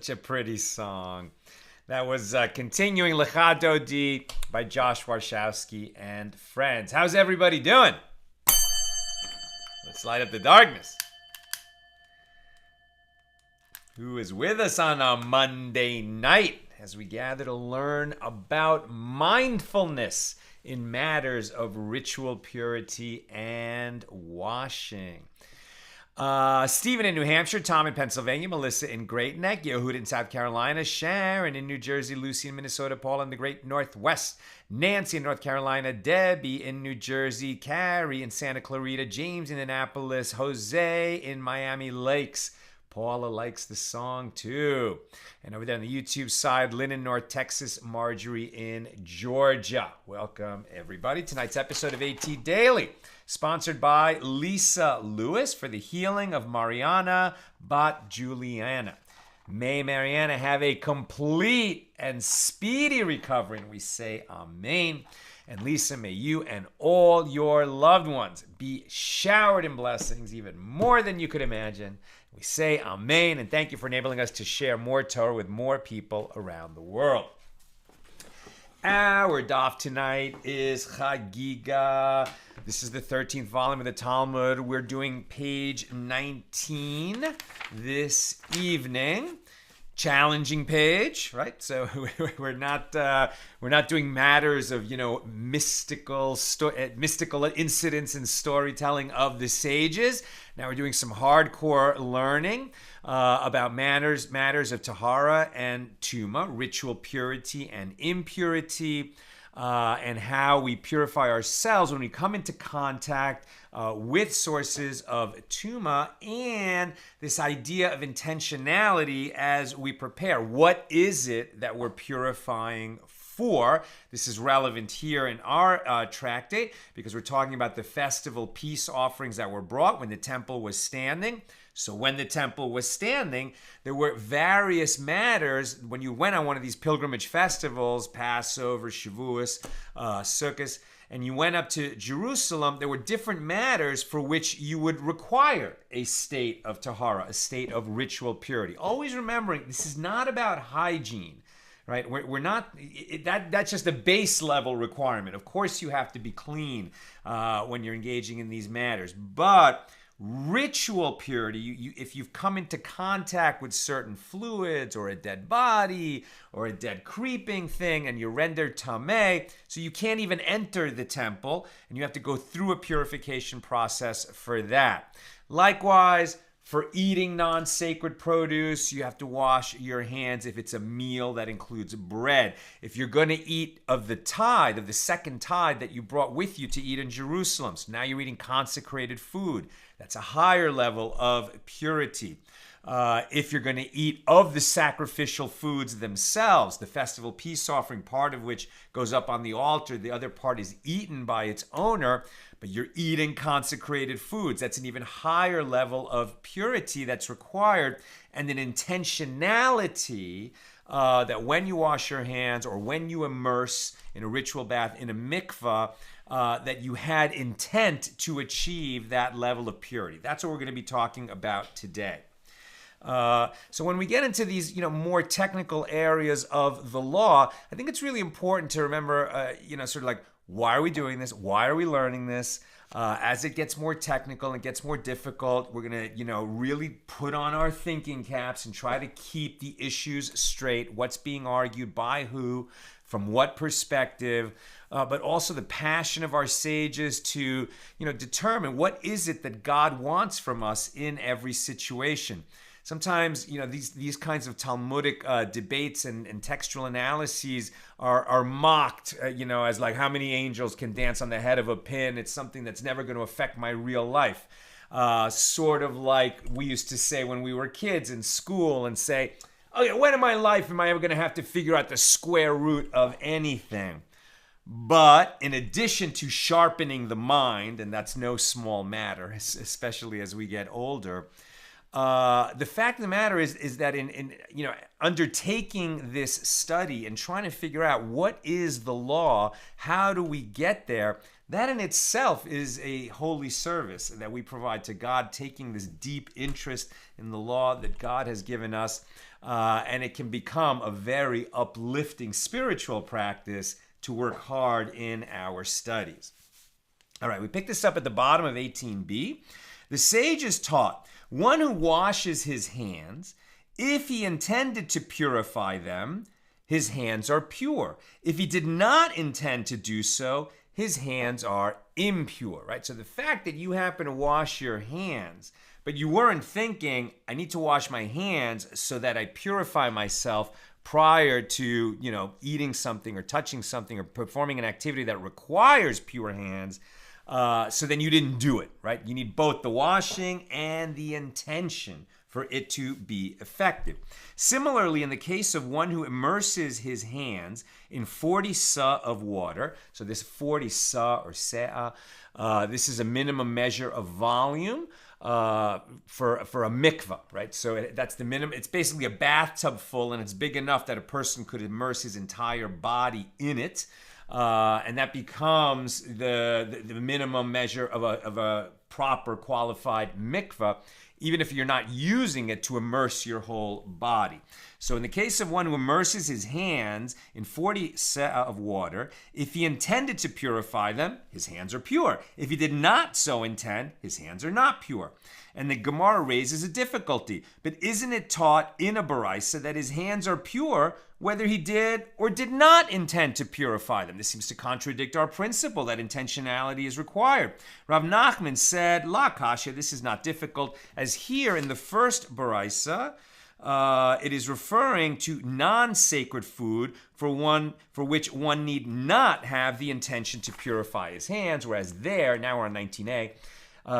Such a pretty song. That was continuing Lecha Dodi by Josh Warshawski and friends. How's everybody doing? Let's light up the darkness. Who is with us on a Monday night as we gather to learn about mindfulness in matters of ritual purity and washing? Stephen in New Hampshire, Tom in Pennsylvania, Melissa in Great Neck, Yehud in South Carolina, Sharon in New Jersey, Lucy in Minnesota, Paul in the Great Northwest, Nancy in North Carolina, Debbie in New Jersey, Carrie in Santa Clarita, James in Annapolis, Jose in Miami Lakes. Paula likes the song too. And over there on the YouTube side, Lynn in North Texas, Marjorie in Georgia. Welcome, everybody. Tonight's episode of AT Daily, sponsored by Lisa Lewis for the healing of Mariana Bat Juliana. May Mariana have a complete and speedy recovery, and we say amen. And Lisa, may you and all your loved ones be showered in blessings, even more than you could imagine. We say amen, and thank you for enabling us to share more Torah with more people around the world. Our daf tonight is Chagigah. This is the 13th volume of the Talmud. We're doing page 19 this evening. Challenging page, right? So we're not doing matters of mystical incidents and storytelling of the sages. Now we're doing some hardcore learning about matters of tahara and tuma, ritual purity and impurity, and how we purify ourselves when we come into contact with sources of tuma, and this idea of intentionality as we prepare. What is it that we're purifying for? This is relevant here in our tractate because we're talking about the festival peace offerings that were brought when the temple was standing. So when the temple was standing, there were various matters. When you went on one of these pilgrimage festivals, Passover, Shavuos, Sukkot, and you went up to Jerusalem, there were different matters for which you would require a state of tahara, a state of ritual purity. Always remembering, this is not about hygiene, right? We're not, that's just a base level requirement. Of course you have to be clean when you're engaging in these matters, but ritual purity, if you've come into contact with certain fluids or a dead body or a dead creeping thing and you're rendered tameh, so you can't even enter the temple and you have to go through a purification process for that. Likewise, for eating non-sacred produce, you have to wash your hands if it's a meal that includes bread. If you're going to eat of the tithe, of the second tithe that you brought with you to eat in Jerusalem, so now you're eating consecrated food. That's a higher level of purity. If you're going to eat of the sacrificial foods themselves, the festival peace offering, part of which goes up on the altar, the other part is eaten by its owner, but you're eating consecrated foods. That's an even higher level of purity that's required, and an intentionality that when you wash your hands or when you immerse in a ritual bath, in a mikvah, that you had intent to achieve that level of purity. That's what we're going to be talking about today. So when we get into these, more technical areas of the law, I think it's really important to remember, sort of like, why are we doing this? Why are we learning this? As it gets more technical and gets more difficult, we're going to, really put on our thinking caps and try to keep the issues straight. What's being argued by who, from what perspective, but also the passion of our sages to, determine what is it that God wants from us in every situation. Sometimes, these kinds of Talmudic debates and textual analyses are mocked, as like how many angels can dance on the head of a pin. It's something that's never going to affect my real life. Sort of like we used to say when we were kids in school and say, okay, when in my life am I ever going to have to figure out the square root of anything? But in addition to sharpening the mind, and that's no small matter, especially as we get older, the fact of the matter is that in undertaking this study and trying to figure out what is the law, how do we get there, that in itself is a holy service that we provide to God, taking this deep interest in the law that God has given us. and it can become a very uplifting spiritual practice to work hard in our studies. All right, we pick this up at the bottom of 18b. The sages taught, one who washes his hands, if he intended to purify them, his hands are pure. If he did not intend to do so, his hands are impure, right? So the fact that you happen to wash your hands, but you weren't thinking, I need to wash my hands so that I purify myself prior to, eating something or touching something or performing an activity that requires pure hands, so then you didn't do it, right? You need both the washing and the intention for it to be effective. Similarly, in the case of one who immerses his hands in 40 sa of water, so this 40 sa or se'ah, this is a minimum measure of volume for a mikvah, right? So that's the minimum. It's basically a bathtub full, and it's big enough that a person could immerse his entire body in it. And that becomes the minimum measure of a proper qualified mikvah, even if you're not using it to immerse your whole body. So in the case of one who immerses his hands in 40 se'ah of water, if he intended to purify them, his hands are pure. If he did not so intend, his hands are not pure. And the Gemara raises a difficulty. But isn't it taught in a baraisa that his hands are pure whether he did or did not intend to purify them? This seems to contradict our principle that intentionality is required. Rav Nachman said, La kasha, this is not difficult, as here in the first baraisa, it is referring to non-sacred food for which one need not have the intention to purify his hands, whereas there, now we're on 19a,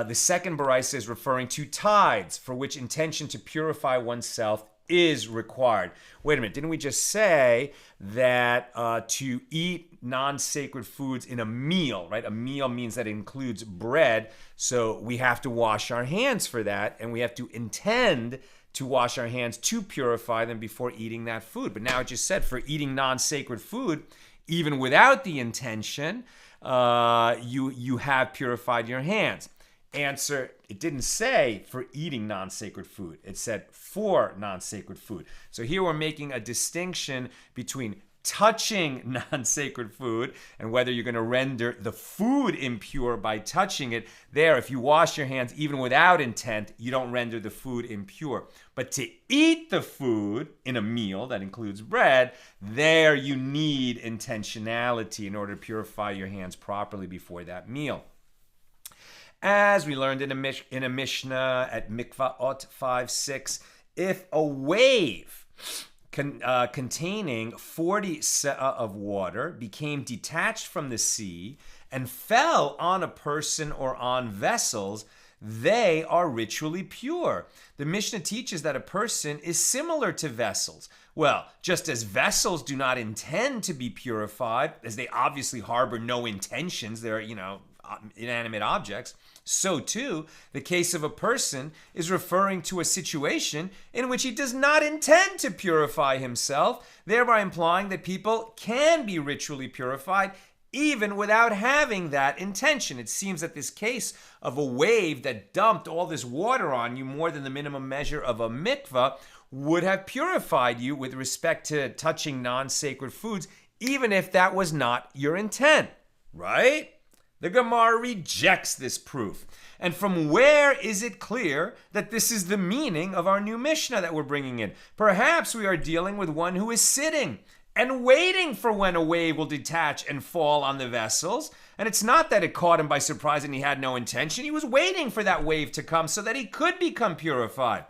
the second baraisa is referring to tithes, for which intention to purify oneself is required. Wait a minute, didn't we just say that to eat non-sacred foods in a meal, right? A meal means that it includes bread, so we have to wash our hands for that, and we have to intend to wash our hands to purify them before eating that food. But now it just said for eating non-sacred food, even without the intention, you have purified your hands. Answer, it didn't say for eating non-sacred food. It said for non-sacred food. So here we're making a distinction between touching non-sacred food and whether you're going to render the food impure by touching it. There, if you wash your hands even without intent, you don't render the food impure. But to eat the food in a meal that includes bread, there you need intentionality in order to purify your hands properly before that meal. As we learned in a Mishna at Mikvaot 5:6, if a wave containing 40 se'ah of water became detached from the sea and fell on a person or on vessels, they are ritually pure. The Mishnah teaches that a person is similar to vessels. Well, just as vessels do not intend to be purified, as they obviously harbor no intentions, they're, inanimate objects, so too, the case of a person is referring to a situation in which he does not intend to purify himself, thereby implying that people can be ritually purified even without having that intention. It seems that this case of a wave that dumped all this water on you, more than the minimum measure of a mikvah, would have purified you with respect to touching non-sacred foods, even if that was not your intent, right? The Gemara rejects this proof. And from where is it clear that this is the meaning of our new Mishnah that we're bringing in? Perhaps we are dealing with one who is sitting and waiting for when a wave will detach and fall on the vessels. And it's not that it caught him by surprise and he had no intention. He was waiting for that wave to come so that he could become purified.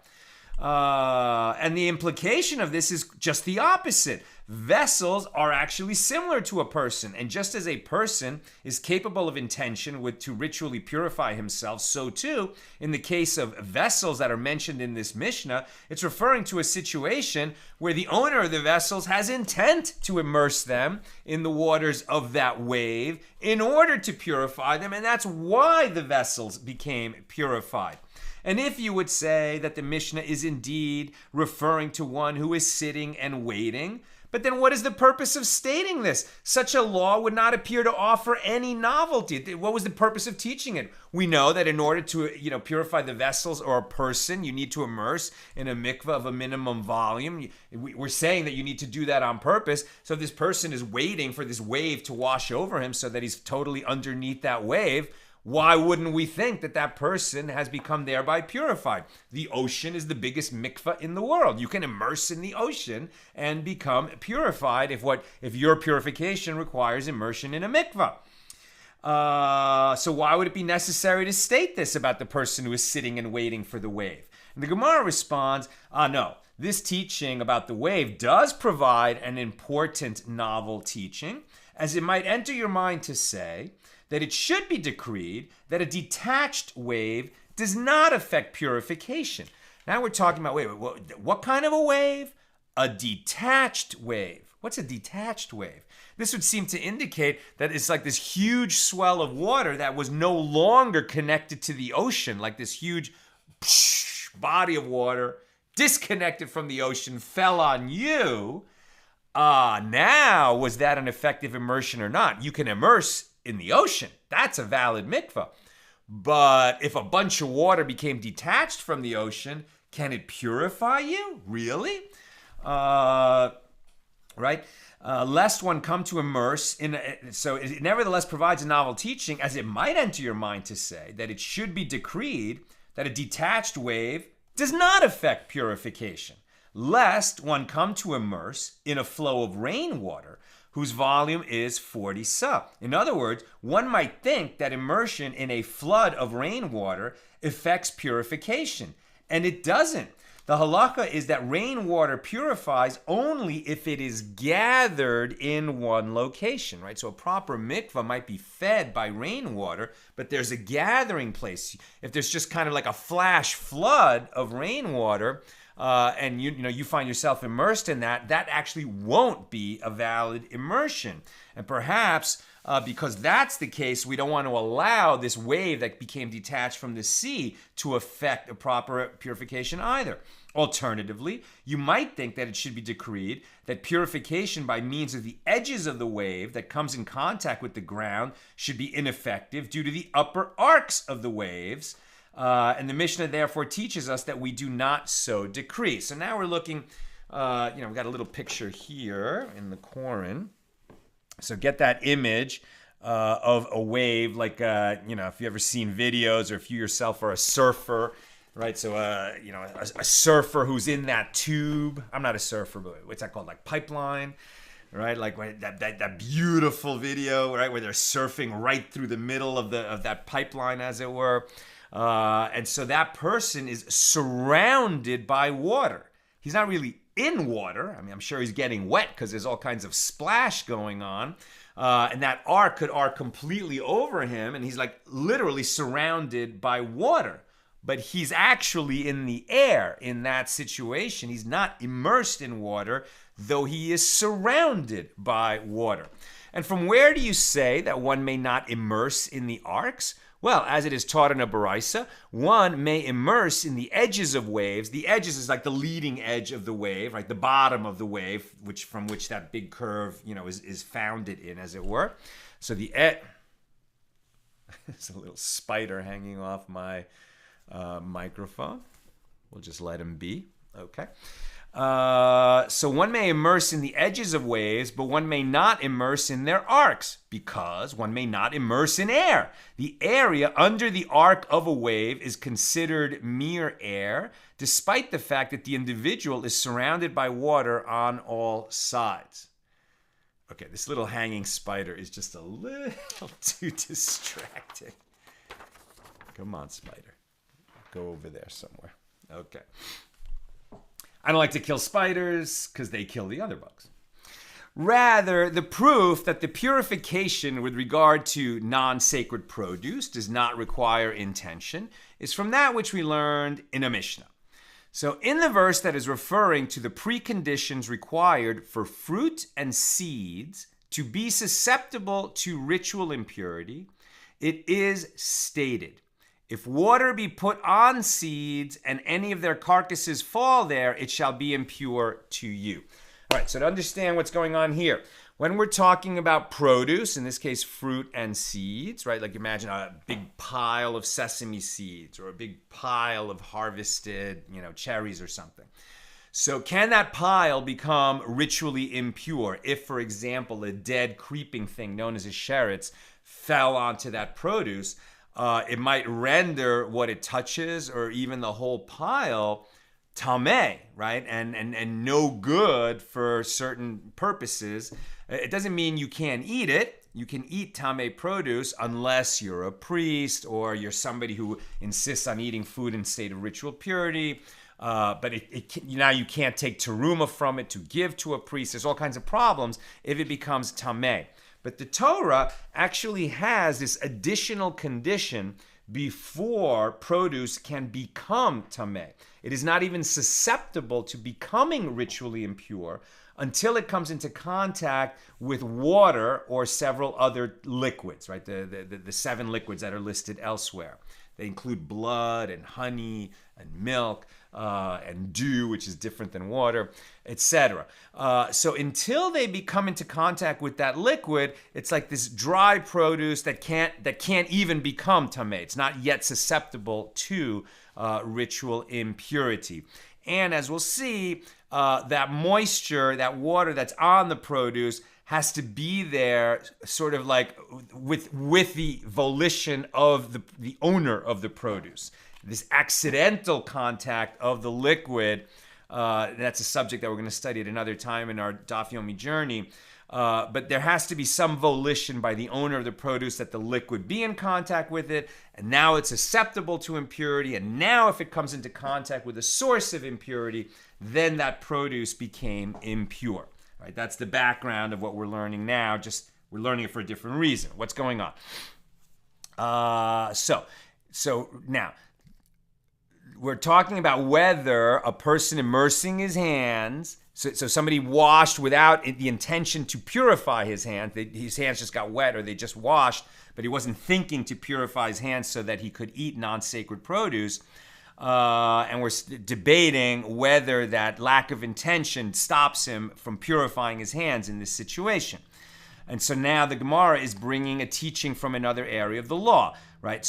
And the implication of this is just the opposite. Vessels are actually similar to a person, and just as a person is capable of intention to ritually purify himself, so too, in the case of vessels that are mentioned in this Mishnah, it's referring to a situation where the owner of the vessels has intent to immerse them in the waters of that wave in order to purify them, and that's why the vessels became purified. And if you would say that the Mishnah is indeed referring to one who is sitting and waiting, But then what is the purpose of stating this? Such a law would not appear to offer any novelty. What was the purpose of teaching it? We know that in order to purify the vessels or a person, you need to immerse in a mikvah of a minimum volume. We're saying that you need to do that on purpose. So if this person is waiting for this wave to wash over him so that he's totally underneath that wave, why wouldn't we think that that person has become thereby purified? The ocean is the biggest mikvah in the world. You can immerse in the ocean and become purified if your purification requires immersion in a mikvah. So why would it be necessary to state this about the person who is sitting and waiting for the wave? And the Gemara responds, no. This teaching about the wave does provide an important novel teaching, as it might enter your mind to say that it should be decreed that a detached wave does not affect purification. Now we're talking about, what kind of a wave? A detached wave. What's a detached wave? This would seem to indicate that it's like this huge swell of water that was no longer connected to the ocean, like this huge body of water disconnected from the ocean fell on you. Now, was that an effective immersion or not? You can immerse in the ocean. That's a valid mikvah. But if a bunch of water became detached from the ocean, can it purify you? Really? Right? Lest one come to immerse in. So it nevertheless provides a novel teaching, as it might enter your mind to say that it should be decreed that a detached wave does not affect purification, lest one come to immerse in a flow of rainwater whose volume is 40 sa. In other words, one might think that immersion in a flood of rainwater affects purification, and it doesn't. The halakha is that rainwater purifies only if it is gathered in one location, right? So a proper mikvah might be fed by rainwater, but there's a gathering place. If there's just kind of like a flash flood of rainwater, and you find yourself immersed in that actually won't be a valid immersion. And perhaps because that's the case, we don't want to allow this wave that became detached from the sea to affect a proper purification either. Alternatively, you might think that it should be decreed that purification by means of the edges of the wave that comes in contact with the ground should be ineffective due to the upper arcs of the waves. And the Mishna therefore teaches us that we do not so decree. So now we're looking, we've got a little picture here in the Koran. So get that image of a wave, like, if you ever seen videos or if you yourself are a surfer, right? So, a surfer who's in that tube. I'm not a surfer, but what's that called? Like pipeline, right? Like that beautiful video, right? Where they're surfing right through the middle of that pipeline, as it were. And so that person is surrounded by water. He's not really in water. I mean, I'm sure he's getting wet because there's all kinds of splash going on. And that arc could arc completely over him, and he's like literally surrounded by water. But he's actually in the air in that situation. He's not immersed in water, though he is surrounded by water. And from where do you say that one may not immerse in the arcs? Well, as it is taught in a baraisa, one may immerse in the edges of waves. The edges is like the leading edge of the wave, right? The bottom of the wave, from which that big curve, is founded in, as it were. So there's a little spider hanging off my microphone. We'll just let him be. Okay. So one may immerse in the edges of waves, but one may not immerse in their arcs, because one may not immerse in air. The area under the arc of a wave is considered mere air, despite the fact that the individual is surrounded by water on all sides. Okay, this little hanging spider is just a little too distracting. Come on, spider. Go over there somewhere. Okay. I don't like to kill spiders because they kill the other bugs. Rather, the proof that the purification with regard to non-sacred produce does not require intention is from that which we learned in a Mishna. So in the verse that is referring to the preconditions required for fruit and seeds to be susceptible to ritual impurity, it is stated, if water be put on seeds and any of their carcasses fall there, it shall be impure to you. All right, so to understand what's going on here, when we're talking about produce, in this case, fruit and seeds, right? Like imagine a big pile of sesame seeds or a big pile of harvested, cherries or something. So can that pile become ritually impure if, for example, a dead creeping thing known as a sheretz fell onto that produce? It might render what it touches or even the whole pile tameh, right? And no good for certain purposes. It doesn't mean you can't eat it. You can eat tameh produce unless you're a priest or you're somebody who insists on eating food in state of ritual purity. But now you can't take teruma from it to give to a priest. There's all kinds of problems if it becomes tameh. But the Torah actually has this additional condition before produce can become tameh. It is not even susceptible to becoming ritually impure until it comes into contact with water or several other liquids, right? The 7 liquids that are listed elsewhere. They include blood and honey and milk and dew, which is different than water, etc. So until they come into contact with that liquid, it's like this dry produce that can't even become tameh. It's not yet susceptible to ritual impurity. And as we'll see, that moisture, that water that's on the produce has to be there sort of like with the volition of the owner of the produce. This accidental contact of the liquid, that's a subject that we're going to study at another time in our Daf Yomi journey. But there has to be some volition by the owner of the produce that the liquid be in contact with it, and now it's susceptible to impurity, and now if it comes into contact with a source of impurity, then that produce became impure. Right? That's the background of what we're learning now, just we're learning it for a different reason. What's going on? So now, we're talking about whether a person immersing his hands, so somebody washed without the intention to purify his hands, his hands just got wet or they just washed, but he wasn't thinking to purify his hands so that he could eat non-sacred produce. And we're debating whether that lack of intention stops him from purifying his hands in this situation. And so now the Gemara is bringing a teaching from another area of the law, right?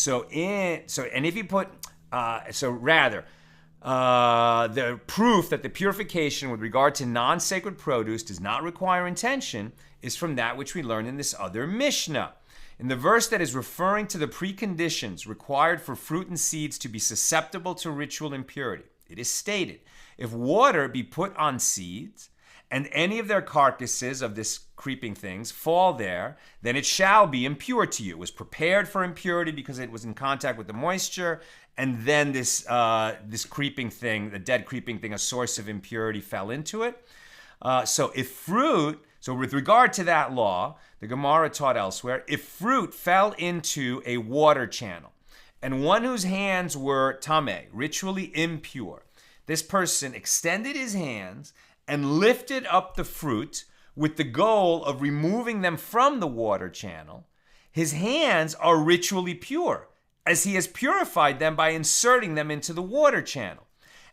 The proof that the purification with regard to non-sacred produce does not require intention is from that which we learn in this other Mishna. In the verse that is referring to the preconditions required for fruit and seeds to be susceptible to ritual impurity, it is stated, if water be put on seeds, and any of their carcasses of this creeping things fall there, then it shall be impure to you. It was prepared for impurity because it was in contact with the moisture, and then this creeping thing, the dead creeping thing, a source of impurity fell into it. So with regard to that law, the Gemara taught elsewhere, if fruit fell into a water channel, and one whose hands were tameh, ritually impure, this person extended his hands and lifted up the fruit with the goal of removing them from the water channel, his hands are ritually pure, as he has purified them by inserting them into the water channel.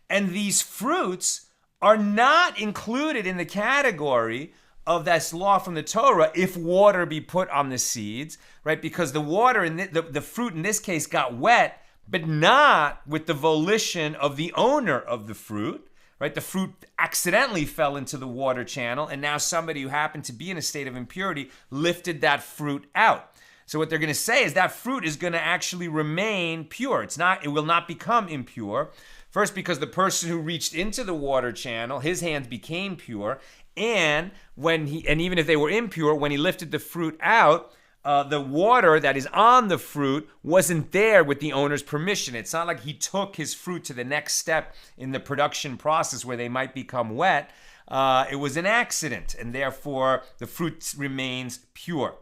And these fruits are not included in the category of this law from the Torah if water be put on the seeds, right? Because the water, the fruit in this case got wet, but not with the volition of the owner of the fruit, right? The fruit accidentally fell into the water channel, and now somebody who happened to be in a state of impurity lifted that fruit out. So what they're going to say is that fruit is going to actually remain pure. It will not become impure. First, because the person who reached into the water channel, his hands became pure, and even if they were impure, when he lifted the fruit out, the water that is on the fruit wasn't there with the owner's permission. It's not like he took his fruit to the next step in the production process where they might become wet. It was an accident, and therefore the fruit remains pure.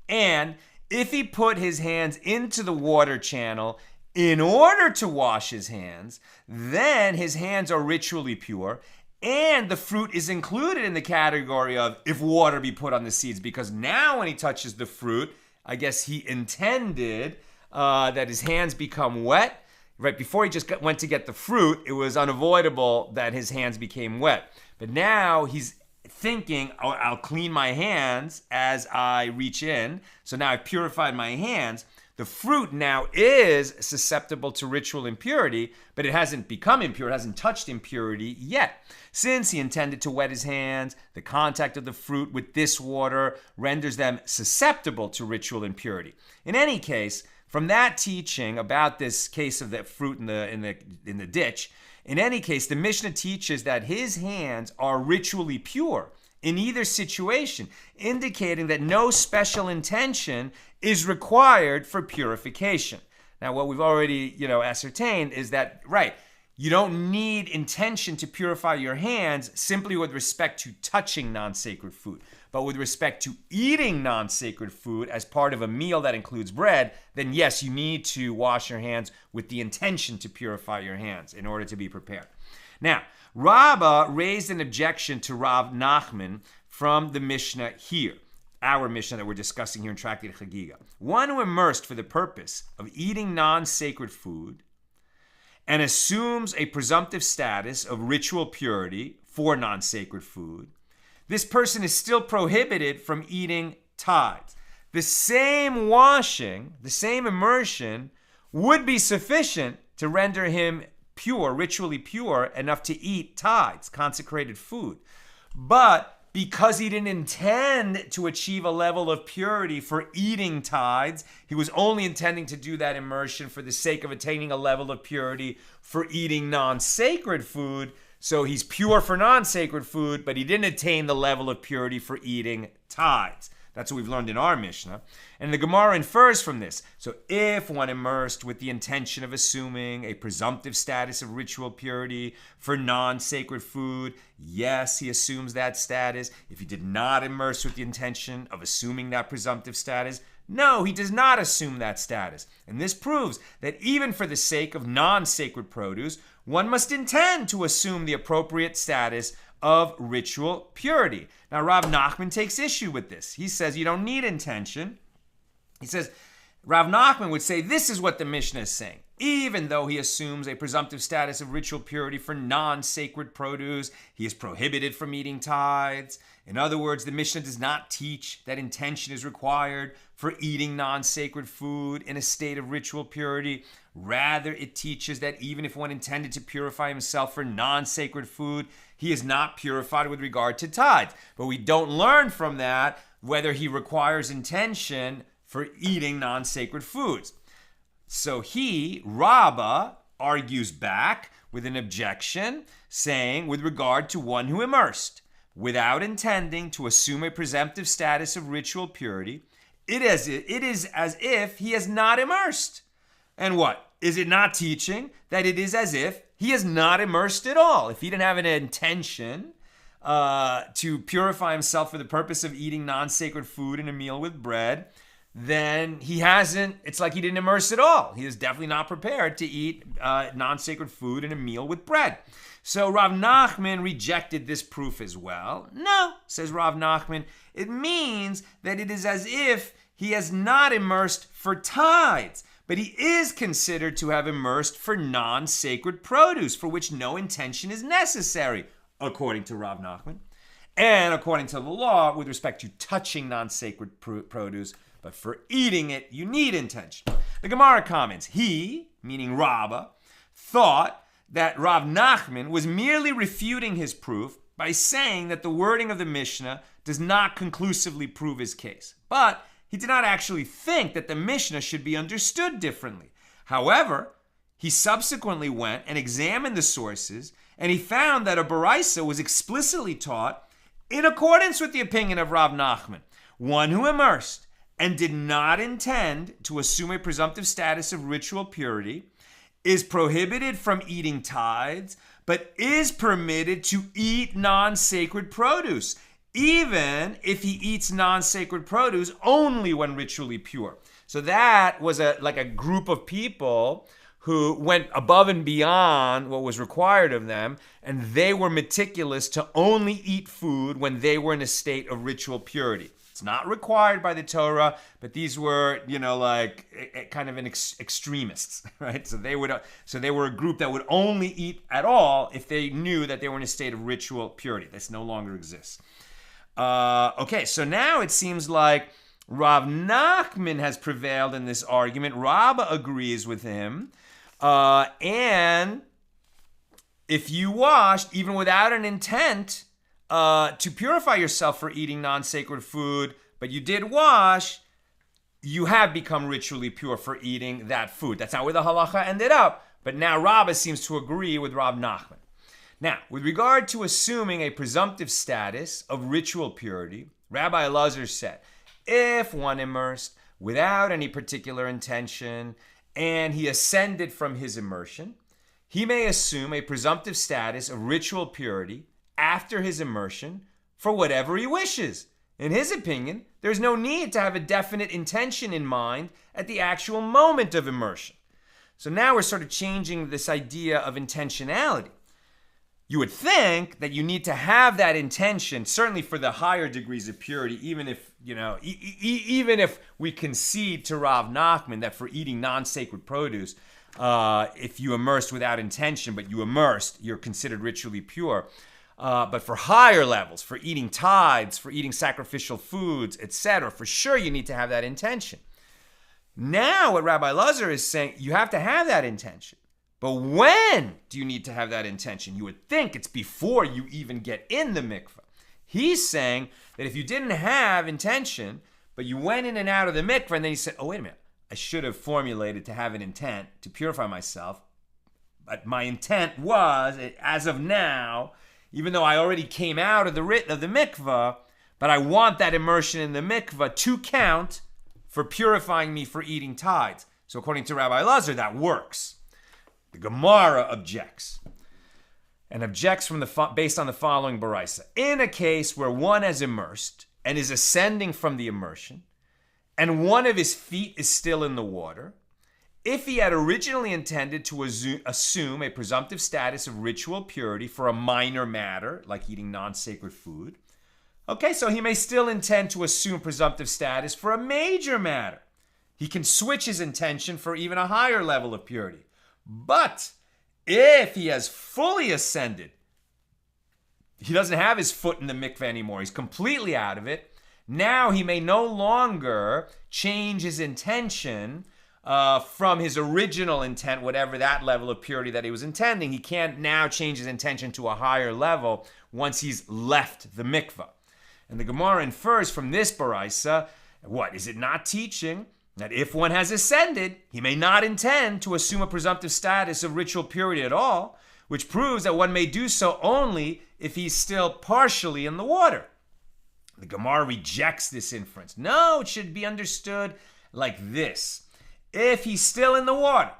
And if he put his hands into the water channel in order to wash his hands, then his hands are ritually pure, and the fruit is included in the category of if water be put on the seeds, because now when he touches the fruit, I guess he intended that his hands become wet. Right before he just went to get the fruit, it was unavoidable that his hands became wet. But now he's thinking, oh, I'll clean my hands as I reach in. So now I've purified my hands. The fruit now is susceptible to ritual impurity, but it hasn't become impure, it hasn't touched impurity yet. Since he intended to wet his hands, the contact of the fruit with this water renders them susceptible to ritual impurity. In any case, from that teaching about this case of that fruit in the ditch, in any case, the Mishnah teaches that his hands are ritually pure in either situation, indicating that no special intention is required for purification. Now, what we've already, ascertained is that, right, you don't need intention to purify your hands simply with respect to touching non-sacred food. But with respect to eating non-sacred food as part of a meal that includes bread, then yes, you need to wash your hands with the intention to purify your hands in order to be prepared. Now, Rabbah raised an objection to Rav Nachman from the Mishnah here, our Mishnah that we're discussing here in Tractate Chagigah. One who immersed for the purpose of eating non-sacred food and assumes a presumptive status of ritual purity for non-sacred food, this person is still prohibited from eating tithes. The same washing, the same immersion would be sufficient to render him pure, ritually pure, enough to eat tithes, consecrated food. But because he didn't intend to achieve a level of purity for eating tithes, he was only intending to do that immersion for the sake of attaining a level of purity for eating non-sacred food. So he's pure for non-sacred food, but he didn't attain the level of purity for eating tithes. That's what we've learned in our Mishnah. And the Gemara infers from this. So if one immersed with the intention of assuming a presumptive status of ritual purity for non-sacred food, yes, he assumes that status. If he did not immerse with the intention of assuming that presumptive status, no, he does not assume that status. And this proves that even for the sake of non-sacred produce, one must intend to assume the appropriate status of ritual purity. Now, Rav Nachman takes issue with this. He says you don't need intention. He says, Rav Nachman would say this is what the Mishnah is saying. Even though he assumes a presumptive status of ritual purity for non-sacred produce, he is prohibited from eating tithes. In other words, the Mishnah does not teach that intention is required for eating non-sacred food in a state of ritual purity. Rather, it teaches that even if one intended to purify himself for non-sacred food, he is not purified with regard to tithes. But we don't learn from that whether he requires intention for eating non-sacred foods. So Rabbah, argues back with an objection, saying, with regard to one who immersed, without intending to assume a presumptive status of ritual purity, it is as if he has not immersed. And what? Is it not teaching that it is as if he is not immersed at all? If he didn't have an intention to purify himself for the purpose of eating non-sacred food in a meal with bread, then it's like he didn't immerse at all. He is definitely not prepared to eat non-sacred food in a meal with bread. So Rav Nachman rejected this proof as well. No, says Rav Nachman, it means that it is as if he has not immersed for tithes, but he is considered to have immersed for non-sacred produce, for which no intention is necessary, according to Rav Nachman, and according to the law with respect to touching non-sacred produce, but for eating it, you need intention. The Gemara comments, he, meaning Rabbah, thought that Rav Nachman was merely refuting his proof by saying that the wording of the Mishnah does not conclusively prove his case. But he did not actually think that the Mishnah should be understood differently. However, he subsequently went and examined the sources, and he found that a Baraisa was explicitly taught in accordance with the opinion of Rav Nachman, one who immersed and did not intend to assume a presumptive status of ritual purity is prohibited from eating tithes, but is permitted to eat non-sacred produce, even if he eats non-sacred produce only when ritually pure. So that was like a group of people who went above and beyond what was required of them, and they were meticulous to only eat food when they were in a state of ritual purity. It's not required by the Torah, but these were, like kind of extremists, right? So they were a group that would only eat at all if they knew that they were in a state of ritual purity. This no longer exists. Okay, so now it seems like Rav Nachman has prevailed in this argument. Rabbah agrees with him. And if you washed, even without an intent to purify yourself for eating non-sacred food, but you did wash, you have become ritually pure for eating that food. That's not where the halacha ended up, but now Rabbah seems to agree with Rav Nachman. Now, with regard to assuming a presumptive status of ritual purity, Rabbi Elazar said, if one immersed without any particular intention and he ascended from his immersion, he may assume a presumptive status of ritual purity after his immersion for whatever he wishes. In his opinion, there's no need to have a definite intention in mind at the actual moment of immersion. So now we're sort of changing this idea of intentionality. You would think that you need to have that intention, certainly for the higher degrees of purity, even if, even if we concede to Rav Nachman that for eating non-sacred produce, if you immersed without intention, but you immersed, you're considered ritually pure. But for higher levels, for eating tithes, for eating sacrificial foods, etc., for sure you need to have that intention. Now what Rabbi Elazar is saying, you have to have that intention. But when do you need to have that intention? You would think it's before you even get in the mikveh. He's saying that if you didn't have intention, but you went in and out of the mikveh, and then you said, oh, wait a minute, I should have formulated to have an intent to purify myself. But my intent was, as of now, even though I already came out of the mikveh, but I want that immersion in the mikveh to count for purifying me for eating tithes. So according to Rabbi Elazar, that works. The Gemara objects, and objects based on the following baraisa. In a case where one has immersed and is ascending from the immersion, and one of his feet is still in the water, if he had originally intended to assume a presumptive status of ritual purity for a minor matter, like eating non-sacred food, okay, so he may still intend to assume presumptive status for a major matter. He can switch his intention for even a higher level of purity. But if he has fully ascended, he doesn't have his foot in the mikveh anymore, he's completely out of it, now he may no longer change his intention from his original intent, whatever that level of purity that he was intending. He can't now change his intention to a higher level once he's left the mikveh. And the Gemara infers from this baraisa, what, is it not teaching that if one has ascended, he may not intend to assume a presumptive status of ritual purity at all, which proves that one may do so only if he's still partially in the water. The Gemara rejects this inference. No, it should be understood like this. If he's still in the water,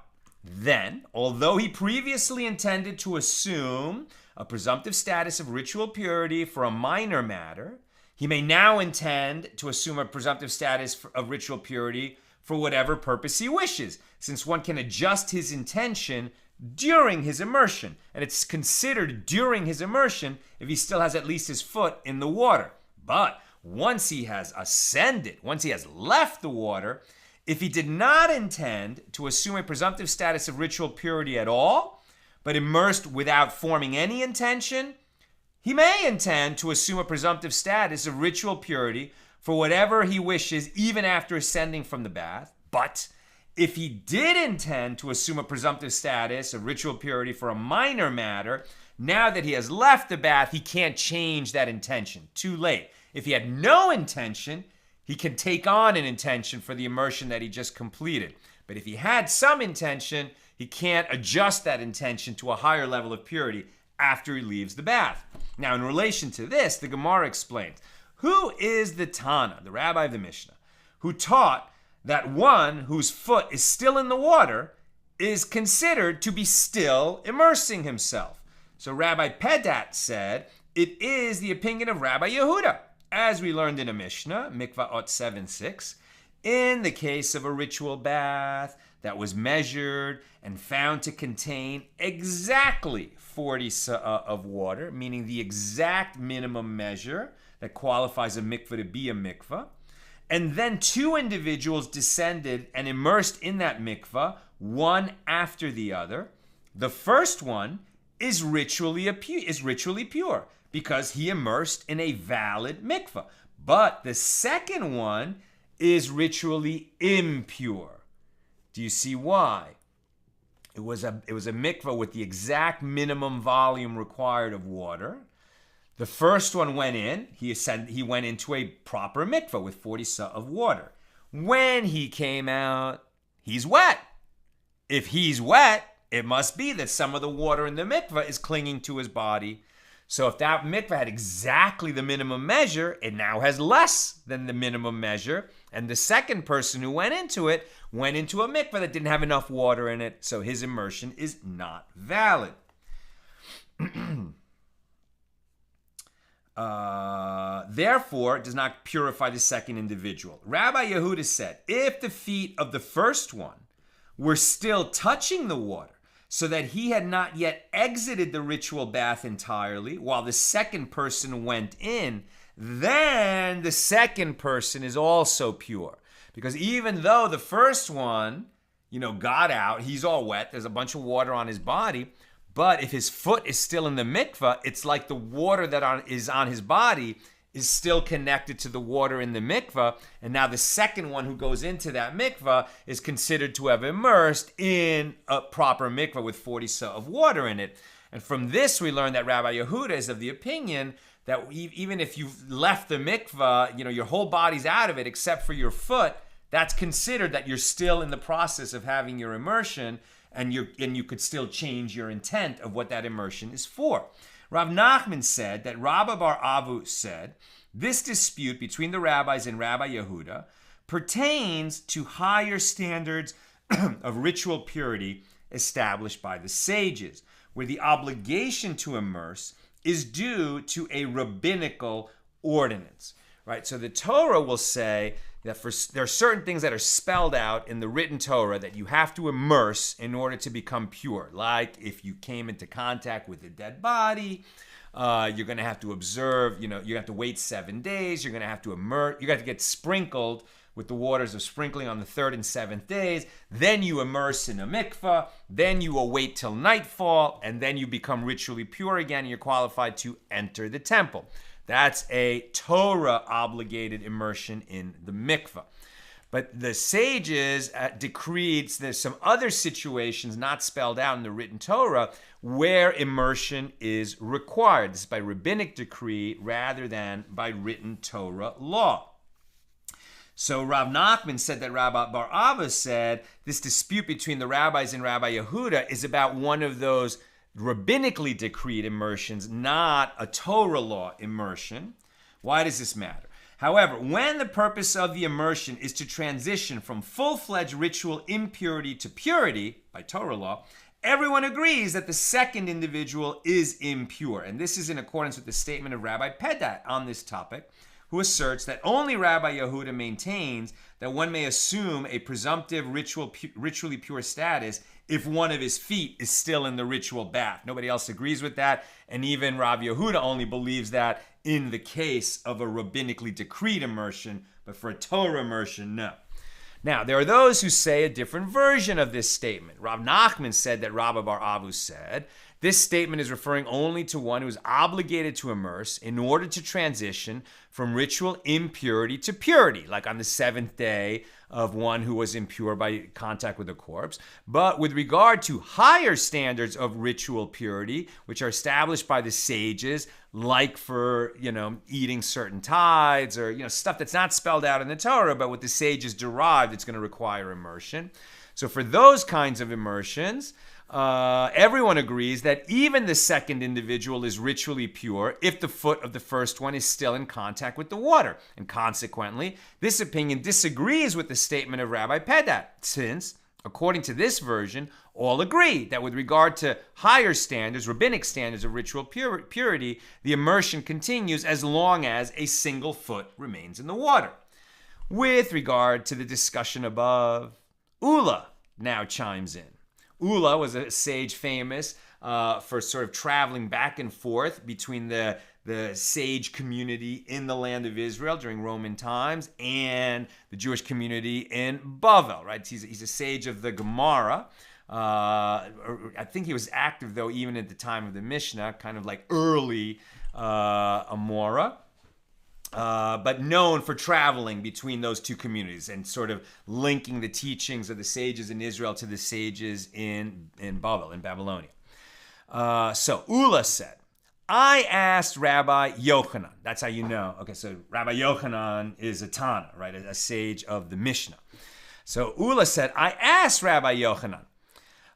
then, although he previously intended to assume a presumptive status of ritual purity for a minor matter, he may now intend to assume a presumptive status of ritual purity for whatever purpose he wishes, since one can adjust his intention during his immersion, and it's considered during his immersion if he still has at least his foot in the water. But once he has ascended, once he has left the water, if he did not intend to assume a presumptive status of ritual purity at all, but immersed without forming any intention, he may intend to assume a presumptive status of ritual purity for whatever he wishes, even after ascending from the bath. But if he did intend to assume a presumptive status of ritual purity for a minor matter, now that he has left the bath, he can't change that intention. Too late. If he had no intention, he can take on an intention for the immersion that he just completed. But if he had some intention, he can't adjust that intention to a higher level of purity after he leaves the bath. Now, in relation to this, the Gemara explains, who is the Tana, the rabbi of the Mishna, who taught that one whose foot is still in the water is considered to be still immersing himself? So Rabbi Pedat said, it is the opinion of Rabbi Yehuda, as we learned in a Mishnah, Mikvaot 7:6, in the case of a ritual bath that was measured and found to contain exactly 40 sa of water, meaning the exact minimum measure that qualifies a mikveh to be a mikveh. And then 2 individuals descended and immersed in that mikveh, one after the other. The first one is ritually pure because he immersed in a valid mikveh. But the second one is ritually impure. Do you see why? It was a mikveh with the exact minimum volume required of water. The first one went in. He went into a proper mikveh with 40 sa of water. When he came out, he's wet. If he's wet, it must be that some of the water in the mikveh is clinging to his body. So if that mikveh had exactly the minimum measure, it now has less than the minimum measure. And the second person who went into it went into a mikveh that didn't have enough water in it, so his immersion is not valid. Therefore, it does not purify the second individual. Rabbi Yehuda said, if the feet of the first one were still touching the water, so that he had not yet exited the ritual bath entirely, while the second person went in, then the second person is also pure. Because even though the first one, got out, he's all wet, there's a bunch of water on his body, but if his foot is still in the mikveh, it's like the water that is on his body is still connected to the water in the mikveh, and now the second one who goes into that mikveh is considered to have immersed in a proper mikveh with 40 sa of water in it. And from this we learn that Rabbi Yehuda is of the opinion that even if you've left the mikveh, your whole body's out of it except for your foot, that's considered that you're still in the process of having your immersion, and you could still change your intent of what that immersion is for. Rav Nachman said that Rabba bar Avu said, this dispute between the rabbis and Rabbi Yehuda pertains to higher standards of ritual purity established by the sages, where the obligation to immerse is due to a rabbinical ordinance. Right? So the Torah will say that there are certain things that are spelled out in the written Torah that you have to immerse in order to become pure. Like if you came into contact with a dead body, you're going to have to observe, you have to wait 7 days, you're going to have to immerse, you got to get sprinkled with the waters of sprinkling on the 3rd and 7th days, then you immerse in a mikveh, then you await till nightfall, and then you become ritually pure again, and you're qualified to enter the temple. That's a Torah-obligated immersion in the mikveh. But the sages decreed there's some other situations not spelled out in the written Torah where immersion is required. This is by rabbinic decree rather than by written Torah law. So Rav Nachman said that Rabbi Bar Abba said this dispute between the rabbis and Rabbi Yehuda is about one of those rabbinically decreed immersions, not a Torah law immersion. Why does this matter? However, when the purpose of the immersion is to transition from full-fledged ritual impurity to purity, by Torah law, everyone agrees that the second individual is impure. And this is in accordance with the statement of Rabbi Pedat on this topic, who asserts that only Rabbi Yehuda maintains that one may assume a presumptive ritually pure status if one of his feet is still in the ritual bath. Nobody else agrees with that, and even Rav Yehuda only believes that in the case of a rabbinically decreed immersion, but for a Torah immersion, no. Now, there are those who say a different version of this statement. Rav Nachman said that Rabbi Bar Avu said, this statement is referring only to one who is obligated to immerse in order to transition from ritual impurity to purity, like on the 7th day of one who was impure by contact with a corpse. But with regard to higher standards of ritual purity, which are established by the sages, like for, eating certain tithes or, stuff that's not spelled out in the Torah, but what the sages derived, it's going to require immersion. So for those kinds of immersions, everyone agrees that even the second individual is ritually pure if the foot of the first one is still in contact with the water. And consequently, this opinion disagrees with the statement of Rabbi Pedat, since, according to this version, all agree that with regard to higher standards, rabbinic standards of ritual purity, the immersion continues as long as a single foot remains in the water. With regard to the discussion above, Ula now chimes in. Ula was a sage famous for sort of traveling back and forth between the the sage community in the land of Israel during Roman times and the Jewish community in Bavel, right? He's a sage of the Gemara. I think he was active, though, even at the time of the Mishna, kind of like early Amora. But known for traveling between those two communities and sort of linking the teachings of the sages in Israel to the sages in Bavel, in Babylonia. So Ula said, I asked Rabbi Yochanan. That's how you know. Okay, so Rabbi Yochanan is a Tana, right? A sage of the Mishnah. So Ula said, I asked Rabbi Yochanan,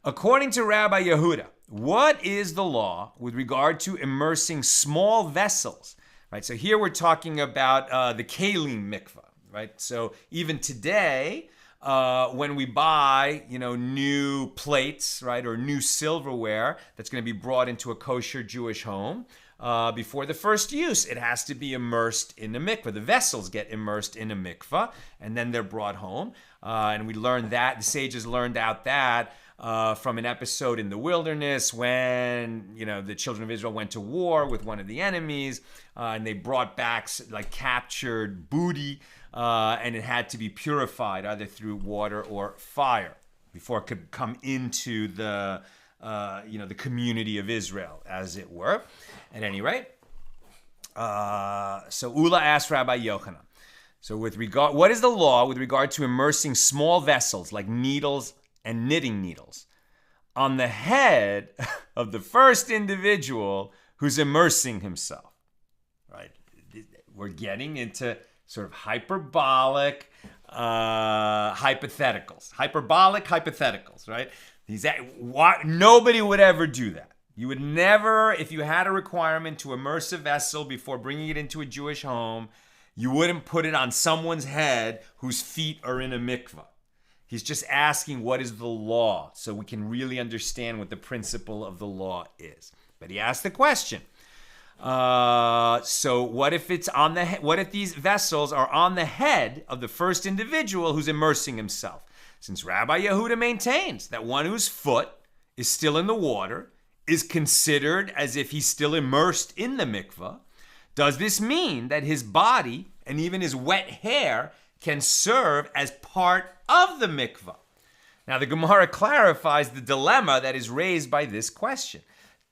according to Rabbi Yehuda, what is the law with regard to immersing small vessels? Right, so here we're talking about the Kalim mikvah, right? So even today, when we buy, new plates, right, or new silverware that's going to be brought into a kosher Jewish home, before the first use, it has to be immersed in a mikvah. The vessels get immersed in a mikvah, and then they're brought home. And we learned that, the sages learned out that from an episode in the wilderness when, the children of Israel went to war with one of the enemies, and they brought back like captured booty, and it had to be purified either through water or fire before it could come into the community of Israel, as it were. At any rate, so Ula asked Rabbi Yochanan, so what is the law with regard to immersing small vessels like needles and knitting needles on the head of the first individual who's immersing himself, right? We're getting into sort of hyperbolic hypotheticals, right? Nobody would ever do that. You would never, if you had a requirement to immerse a vessel before bringing it into a Jewish home, you wouldn't put it on someone's head whose feet are in a mikvah. He's just asking what is the law so we can really understand what the principle of the law is. But he asked the question. So what if it's on the what if these vessels are on the head of the first individual who's immersing himself? Since Rabbi Yehuda maintains that one whose foot is still in the water is considered as if he's still immersed in the mikvah, does this mean that his body and even his wet hair can serve as part of the mikvah? Now the Gemara clarifies the dilemma that is raised by this question.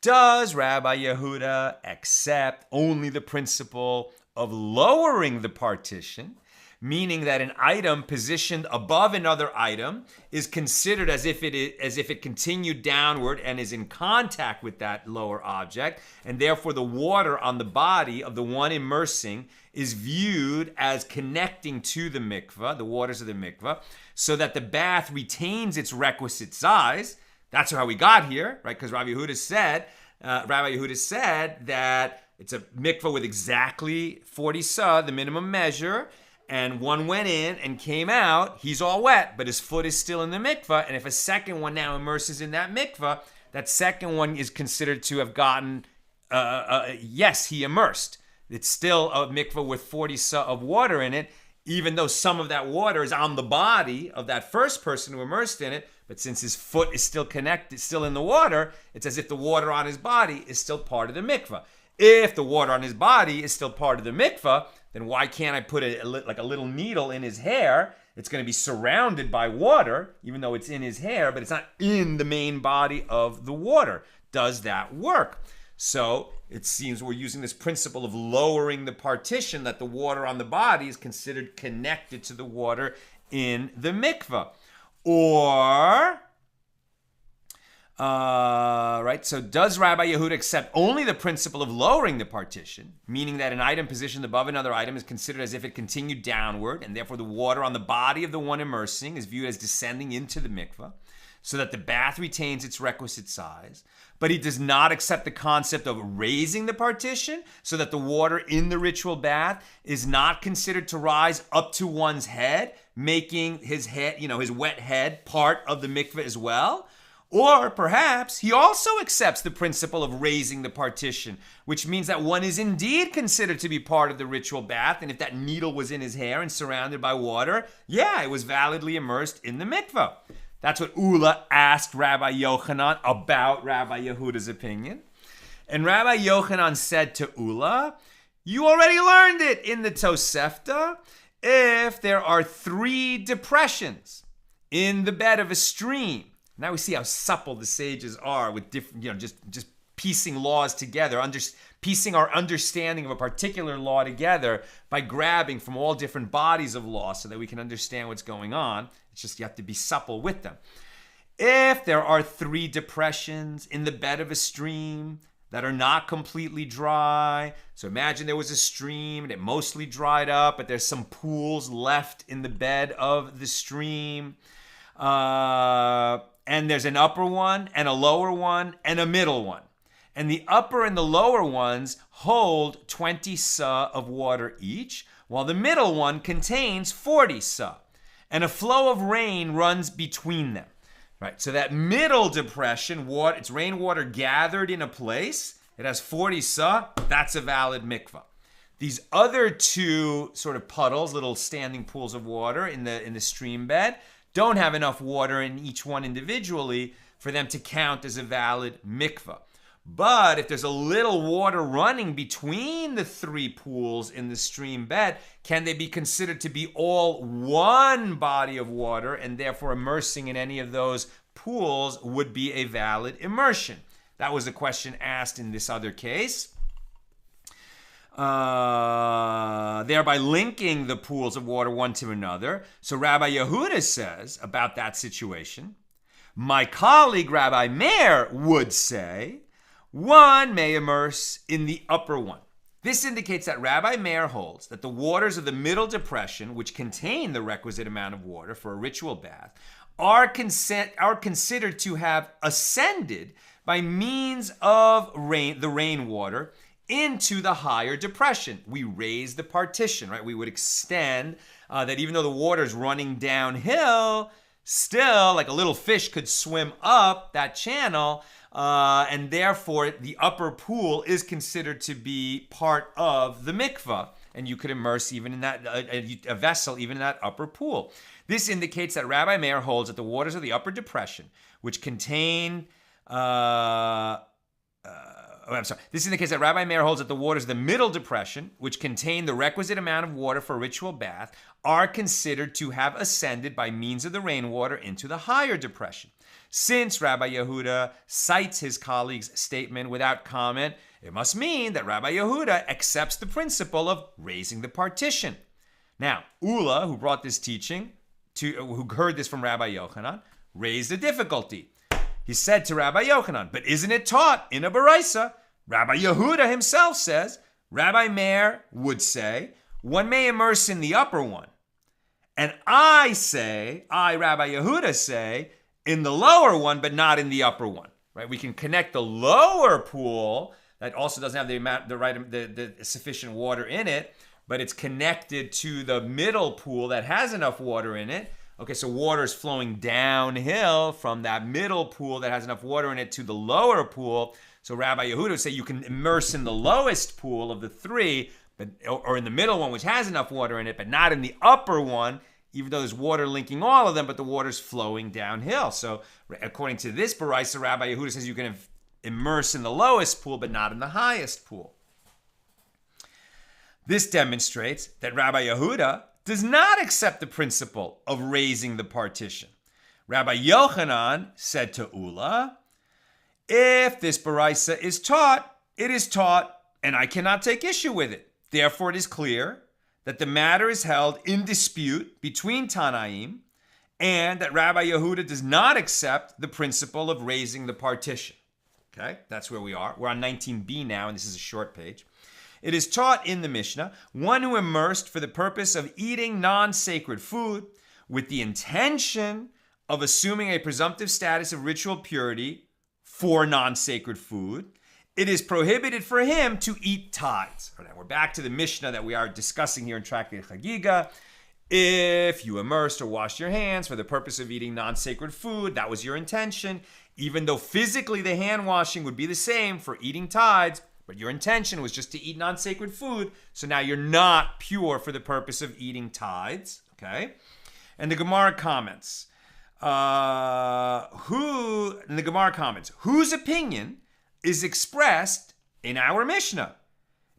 Does Rabbi Yehuda accept only the principle of lowering the partition, meaning that an item positioned above another item is considered as if it continued downward and is in contact with that lower object, and therefore the water on the body of the one immersing is viewed as connecting to the mikvah, the waters of the mikvah, so that the bath retains its requisite size? That's how we got here, right? Because Rabbi Yehuda said that it's a mikvah with exactly 40 sa, the minimum measure, and one went in and came out, he's all wet, but his foot is still in the mikvah, and if a second one now immerses in that mikvah, that second one is considered to have gotten, yes, he immersed. It's still a mikvah with 40 sa of water in it, even though some of that water is on the body of that first person who immersed in it, but since his foot is still connected, still in the water, it's as if the water on his body is still part of the mikvah. If the water on his body is still part of the mikvah, then why can't I put a little needle in his hair? It's going to be surrounded by water, even though it's in his hair, but it's not in the main body of the water. Does that work? So it seems we're using this principle of lowering the partition, that the water on the body is considered connected to the water in the mikvah. Or, right, so does Rabbi Yehuda accept only the principle of lowering the partition, meaning that an item positioned above another item is considered as if it continued downward, and therefore the water on the body of the one immersing is viewed as descending into the mikvah, so that the bath retains its requisite size? But he does not accept the concept of raising the partition, so that the water in the ritual bath is not considered to rise up to one's head, making his head, his wet head part of the mikvah as well. Or perhaps he also accepts the principle of raising the partition, which means that one is indeed considered to be part of the ritual bath, and if that needle was in his hair and surrounded by water, yeah, it was validly immersed in the mikvah. That's what Ula asked Rabbi Yochanan about Rabbi Yehuda's opinion. And Rabbi Yochanan said to Ula, you already learned it in the Tosefta. If there are 3 depressions in the bed of a stream, now we see how supple the sages are with different, just piecing laws together, piecing our understanding of a particular law together by grabbing from all different bodies of law so that we can understand what's going on. It's just you have to be supple with them. If there are 3 depressions in the bed of a stream that are not completely dry, so imagine there was a stream and it mostly dried up, but there's some pools left in the bed of the stream, and there's an upper one and a lower one and a middle one. And the upper and the lower ones hold 20 sa of water each, while the middle one contains 40 sa. And a flow of rain runs between them. Right, so that middle depression, it's rainwater gathered in a place. It has 40 sa. That's a valid mikvah. These other 2 sort of puddles, little standing pools of water in the stream bed, don't have enough water in each one individually for them to count as a valid mikvah. But if there's a little water running between the 3 pools in the stream bed, can they be considered to be all one body of water, and therefore immersing in any of those pools would be a valid immersion? That was a question asked in this other case. Thereby linking the pools of water one to another. So Rabbi Yehuda says about that situation, my colleague Rabbi Meir would say, one may immerse in the upper one. This indicates that Rabbi Meir holds that the waters of the middle depression, which contain the requisite amount of water for a ritual bath, are considered to have ascended by means of the rainwater into the higher depression. We raise the partition, right? We would extend that even though the water is running downhill, still, like a little fish could swim up that channel, and therefore the upper pool is considered to be part of the mikvah, and you could immerse even in that a vessel even in that upper pool. This indicates that Rabbi Meir holds that the waters of the upper depression, which contain This indicates that Rabbi Meir holds that the waters of the middle depression, which contain the requisite amount of water for a ritual bath, are considered to have ascended by means of the rainwater into the higher depression. Since Rabbi Yehuda cites his colleague's statement without comment, it must mean that Rabbi Yehuda accepts the principle of raising the partition. Now, Ula, who brought this teaching, who heard this from Rabbi Yochanan, raised a difficulty. He said to Rabbi Yochanan, but isn't it taught in a baraisa? Rabbi Yehuda himself says, Rabbi Meir would say, one may immerse in the upper one. And I, Rabbi Yehuda, say, in the lower one, but not in the upper one. Right? We can connect the lower pool that also doesn't have the sufficient water in it, but it's connected to the middle pool that has enough water in it. Okay, so water is flowing downhill from that middle pool that has enough water in it to the lower pool. So Rabbi Yehuda would say you can immerse in the lowest pool of the 3, or in the middle one, which has enough water in it, but not in the upper one, even though there's water linking all of them, but the water's flowing downhill. So according to this baraisa, Rabbi Yehuda says you can immerse in the lowest pool, but not in the highest pool. This demonstrates that Rabbi Yehuda does not accept the principle of raising the partition. Rabbi Yochanan said to Ula, if this baraisa is taught, it is taught, and I cannot take issue with it. Therefore, it is clear that the matter is held in dispute between Tanaim, and that Rabbi Yehuda does not accept the principle of raising the partition. Okay, that's where we are. We're on 19b now, and this is a short page. It is taught in the Mishna, one who immersed for the purpose of eating non-sacred food with the intention of assuming a presumptive status of ritual purity for non-sacred food, it is prohibited for him to eat tithes. All right, we're back to the Mishna that we are discussing here in Tractate Chagigah. If you immersed or washed your hands for the purpose of eating non-sacred food, that was your intention, even though physically the hand washing would be the same for eating tithes, but your intention was just to eat non-sacred food, so now you're not pure for the purpose of eating tithes, okay? And the Gemara comments, whose opinion is expressed in our Mishnah.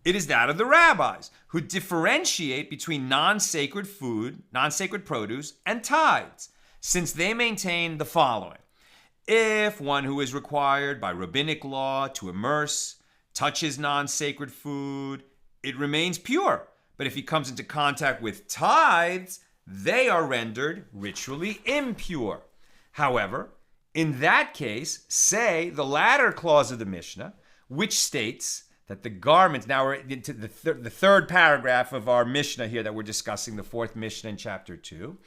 It is that of the rabbis, who differentiate between non-sacred food, non-sacred produce, and tithes, since they maintain the following. If one who is required by rabbinic law to immerse touches non-sacred food, it remains pure. But if he comes into contact with tithes, they are rendered ritually impure. However, in that case, say the latter clause of the Mishnah, which states that the garments, now we're into the third paragraph of our Mishnah here that we're discussing, the fourth Mishnah in chapter 2,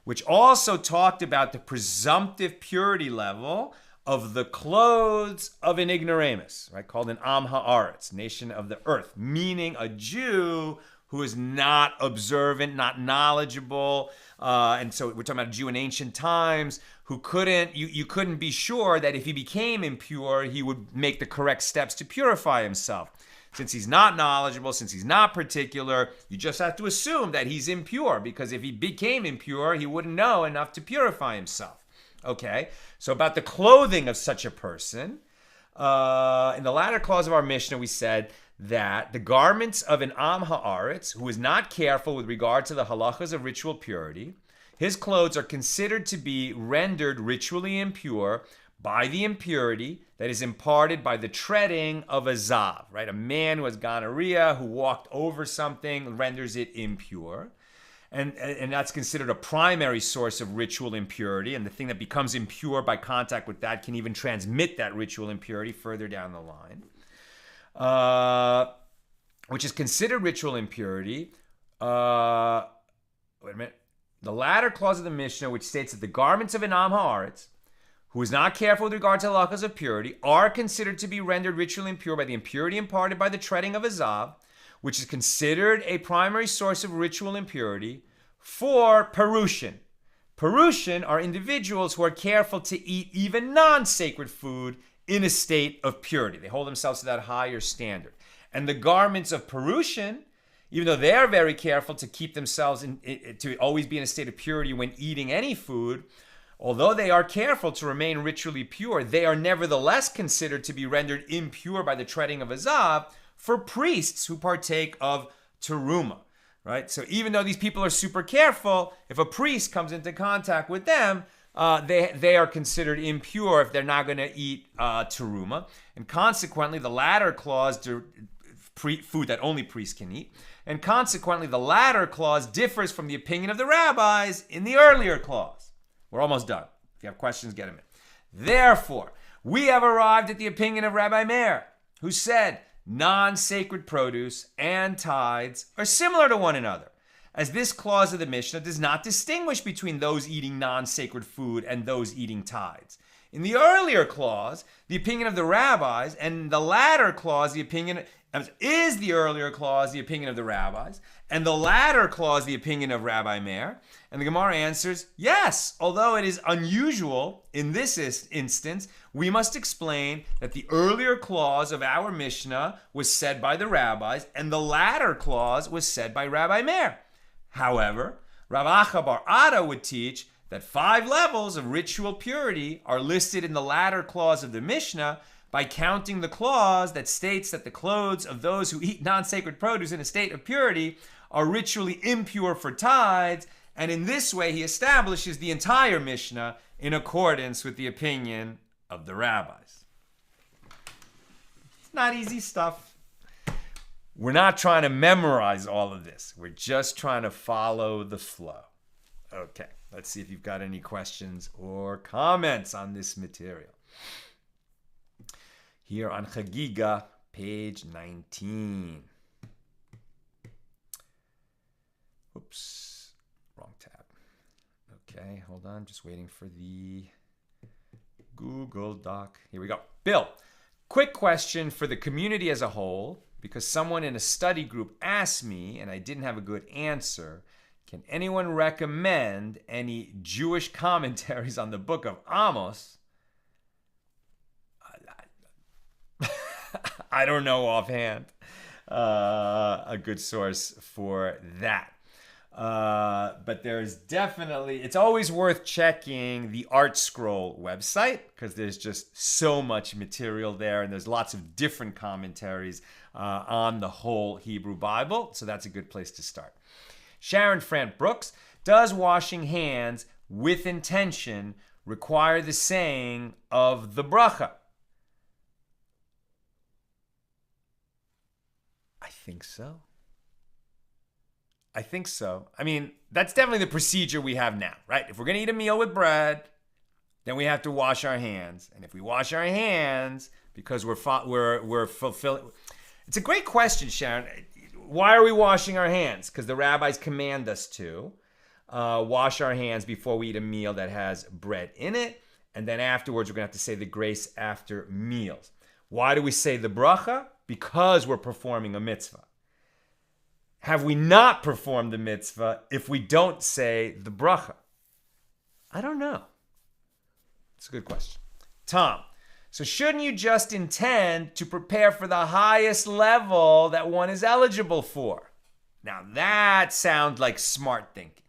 which also talked about the presumptive purity level of the clothes of an ignoramus, right, called an Am Haaretz, nation of the earth, meaning a Jew who is not observant, not knowledgeable, and so we're talking about a Jew in ancient times who you couldn't be sure that if he became impure, he would make the correct steps to purify himself. Since he's not knowledgeable, since he's not particular, you just have to assume that he's impure, because if he became impure, he wouldn't know enough to purify himself. Okay, so about the clothing of such a person, in the latter clause of our Mishnah, we said that the garments of an Am Haaretz, who is not careful with regard to the halachas of ritual purity, his clothes are considered to be rendered ritually impure by the impurity that is imparted by the treading of a zav, right? A man who has gonorrhea, who walked over something, renders it impure. And that's considered a primary source of ritual impurity. And the thing that becomes impure by contact with that can even transmit that ritual impurity further down the line. Which is considered ritual impurity. Wait a minute. The latter clause of the Mishnah, which states that the garments of an Am Haaretz, who is not careful with regard to halachas of purity, are considered to be rendered ritually impure by the impurity imparted by the treading of a zav, which is considered a primary source of ritual impurity for Perushin. Perushin are individuals who are careful to eat even non-sacred food in a state of purity. They hold themselves to that higher standard. And the garments of Perushin, even though they're very careful to keep themselves to always be in a state of purity when eating any food, although they are careful to remain ritually pure, they are nevertheless considered to be rendered impure by the treading of a zav for priests who partake of teruma, right? So even though these people are super careful, if a priest comes into contact with them, they are considered impure if they're not going to eat teruma. And consequently, the latter clause, food that only priests can eat, and consequently, the latter clause differs from the opinion of the rabbis in the earlier clause. We're almost done. If you have questions, get them in. Therefore, we have arrived at the opinion of Rabbi Meir, who said non-sacred produce and tithes are similar to one another, as this clause of the Mishnah does not distinguish between those eating non-sacred food and those eating tithes. In the earlier clause, the opinion of the rabbis, and the latter clause, the opinion is the earlier clause the opinion of the rabbis, and the latter clause the opinion of Rabbi Meir? And the Gemara answers, yes, although it is unusual in this instance, we must explain that the earlier clause of our Mishnah was said by the rabbis, and the latter clause was said by Rabbi Meir. However, Rav Acha bar Ada would teach that 5 levels of ritual purity are listed in the latter clause of the Mishnah by counting the clause that states that the clothes of those who eat non-sacred produce in a state of purity are ritually impure for tithes, and in this way he establishes the entire Mishnah in accordance with the opinion of the rabbis. It's not easy stuff. We're not trying to memorize all of this. We're just trying to follow the flow. Okay, let's see if you've got any questions or comments on this material. Here on Chagigah, page 19. Oops, wrong tab. Okay, hold on, just waiting for the Google Doc. Here we go. Bill, quick question for the community as a whole, because someone in a study group asked me and I didn't have a good answer. Can anyone recommend any Jewish commentaries on the book of Amos? I don't know offhand a good source for that. But there's definitely, it's always worth checking the Art Scroll website because there's just so much material there, and there's lots of different commentaries on the whole Hebrew Bible. So that's a good place to start. Sharon Frant Brooks, does washing hands with intention require the saying of the bracha? I think so. I mean, that's definitely the procedure we have now, right? If we're going to eat a meal with bread, then we have to wash our hands. And if we wash our hands because we're fulfilling... It's a great question, Sharon. Why are we washing our hands? Because the rabbis command us to wash our hands before we eat a meal that has bread in it. And then afterwards, we're going to have to say the grace after meals. Why do we say the bracha? Because we're performing a mitzvah. Have we not performed the mitzvah if we don't say the bracha? I don't know. It's a good question. Tom, so shouldn't you just intend to prepare for the highest level that one is eligible for? Now that sounds like smart thinking,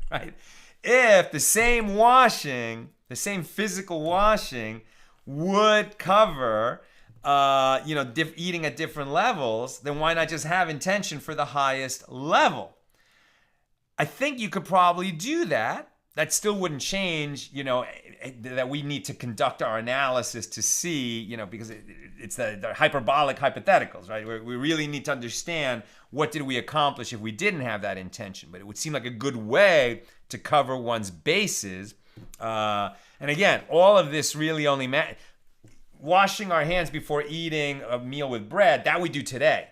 right? If the same washing, the same physical washing would cover eating at different levels, then why not just have intention for the highest level? I think you could probably do that. That still wouldn't change, that we need to conduct our analysis to see, because it's the hyperbolic hypotheticals, right? We really need to understand what did we accomplish if we didn't have that intention. But it would seem like a good way to cover one's bases. And again, all of this really only washing our hands before eating a meal with bread, that we do today.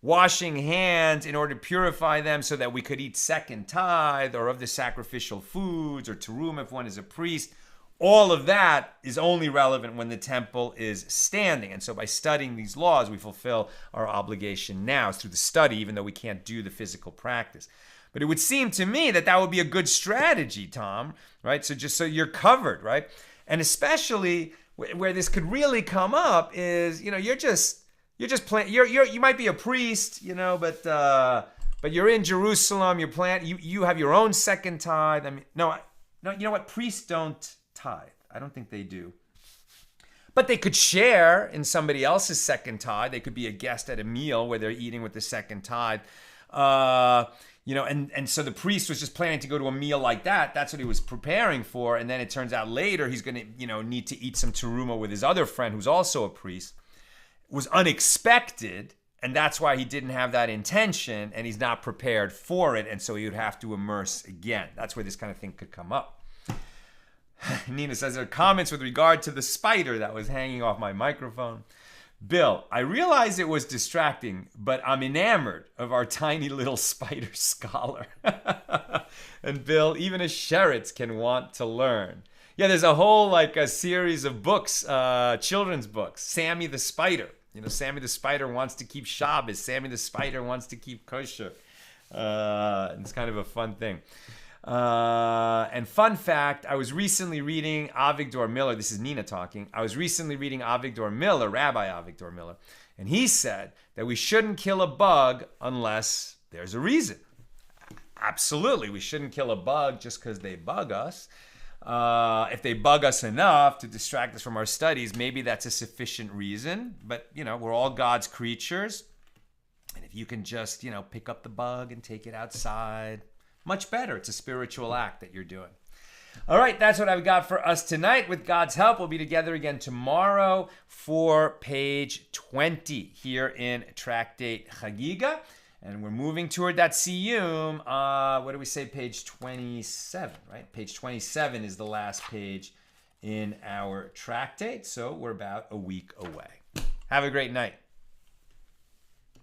Washing hands in order to purify them so that we could eat second tithe or of the sacrificial foods or terum if one is a priest. All of that is only relevant when the temple is standing. And so by studying these laws, we fulfill our obligation now through the study, even though we can't do the physical practice. But it would seem to me that that would be a good strategy, Tom, right? So just so you're covered, right? And especially where this could really come up is, you might be a priest, but you're in Jerusalem. You have your own second tithe. I mean, no, you know what? Priests don't tithe. I don't think they do. But they could share in somebody else's second tithe. They could be a guest at a meal where they're eating with the second tithe. And so the priest was just planning to go to a meal like that. That's what he was preparing for. And then it turns out later he's going to, need to eat some teruma with his other friend who's also a priest. It was unexpected, and that's why he didn't have that intention, and he's not prepared for it, and so he would have to immerse again. That's where this kind of thing could come up. Nina says, there are comments with regard to the spider that was hanging off my microphone. Bill, I realize it was distracting, but I'm enamored of our tiny little spider scholar. And Bill, even a sheretz can want to learn. Yeah, there's a whole a series of books, children's books. Sammy the Spider. Sammy the Spider wants to keep Shabbos. Sammy the Spider wants to keep kosher. It's kind of a fun thing. And fun fact, I was recently reading Avigdor Miller. This is Nina talking. I was recently reading Avigdor Miller, Rabbi Avigdor Miller. And he said that we shouldn't kill a bug unless there's a reason. Absolutely, we shouldn't kill a bug just because they bug us. If they bug us enough to distract us from our studies, maybe that's a sufficient reason. But, we're all God's creatures. And if you can just, pick up the bug and take it outside, much better. It's a spiritual act that you're doing. All right, that's what I've got for us tonight. With God's help, we'll be together again tomorrow for page 20 here in Tractate Chagigah. And we're moving toward that siyum. What do we say? Page 27, right? Page 27 is the last page in our tractate. So we're about a week away. Have a great night.